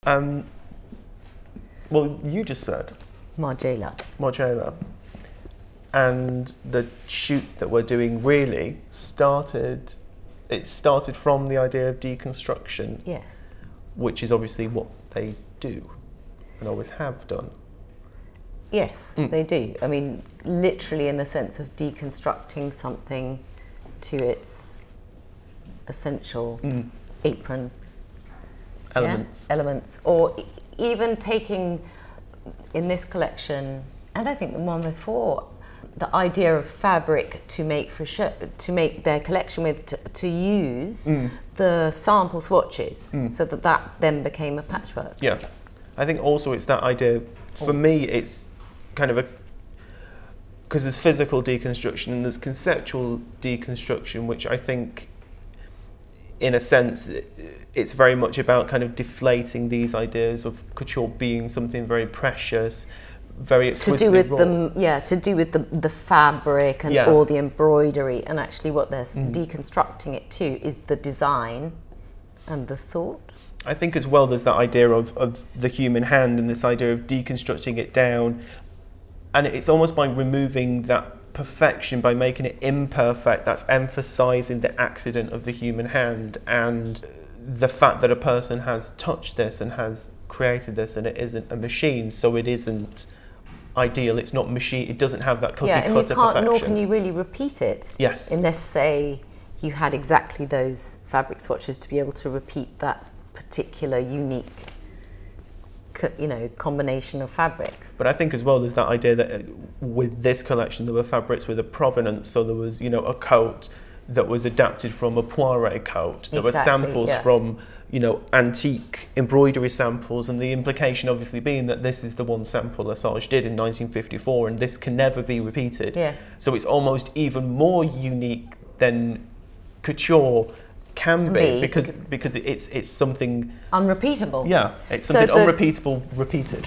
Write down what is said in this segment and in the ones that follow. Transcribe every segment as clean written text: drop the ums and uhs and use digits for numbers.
Well, you just said Margiela. And the shoot that we're doing really started from the idea of deconstruction. Yes. Which is obviously what they do and always have done. Yes, they do. I mean, literally in the sense of deconstructing something to its essential apron elements, or even taking, in this collection, and I think the one before, the idea of fabric to make to make their collection with, to use the sample swatches, so that then became a patchwork. Yeah, I think also it's that idea. For me, it's kind of because there's physical deconstruction and there's conceptual deconstruction, which I think, in a sense, it's very much about kind of deflating these ideas of couture being something very precious, very exquisitely raw. To do with the fabric and all the embroidery, and actually what they're deconstructing it to is the design and the thought. I think as well there's that idea of the human hand and this idea of deconstructing it down, and it's almost by removing that perfection, by making it imperfect, that's emphasizing the accident of the human hand and the fact that a person has touched this and has created this, and it isn't a machine, so it isn't ideal, it's not machine, it doesn't have that cookie cutter perfection. Nor can you really repeat it. Yes. Unless, say, you had exactly those fabric swatches to be able to repeat that particular unique, you know, combination of fabrics. But I think as well there's that idea that with this collection there were fabrics with a provenance, so there was, you know, a coat that was adapted from a Poiret coat. There were samples from, you know, antique embroidery samples, and the implication obviously being that this is the one sample Lesage did in 1954 and this can never be repeated. Yes. So it's almost even more unique than couture can be because it's something unrepeatable. Yeah, it's something unrepeatable repeated.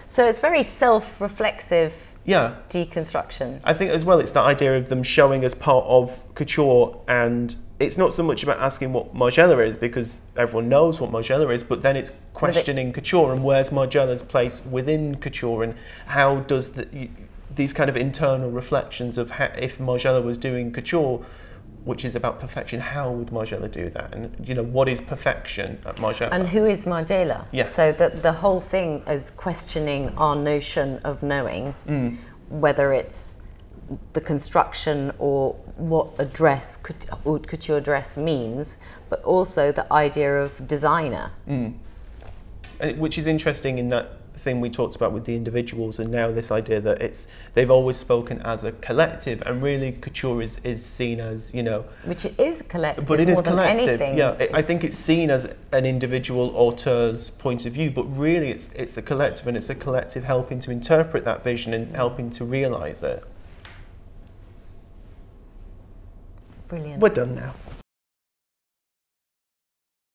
So it's very self-reflexive. Yeah. Deconstruction. I think as well it's that idea of them showing as part of couture, and it's not so much about asking what Margiela is, because everyone knows what Margiela is, but then it's questioning couture and where's Margiela's place within couture, and how does these kind of internal reflections of how, if Margiela was doing couture, which is about perfection, how would Margiela do that? And, you know, what is perfection at Margiela? And who is Margiela? Yes. So that the whole thing is questioning our notion of knowing, whether it's the construction or what a dress, haute couture dress means, but also the idea of designer. Which is interesting in that thing we talked about with the individuals, and now this idea that they've always spoken as a collective, and really couture is seen as, you know, which it is a collective, but it is collective. Anything. Yeah, I think it's seen as an individual auteur's point of view, but really it's a collective, and it's a collective helping to interpret that vision and helping to realise it. Brilliant. We're done now.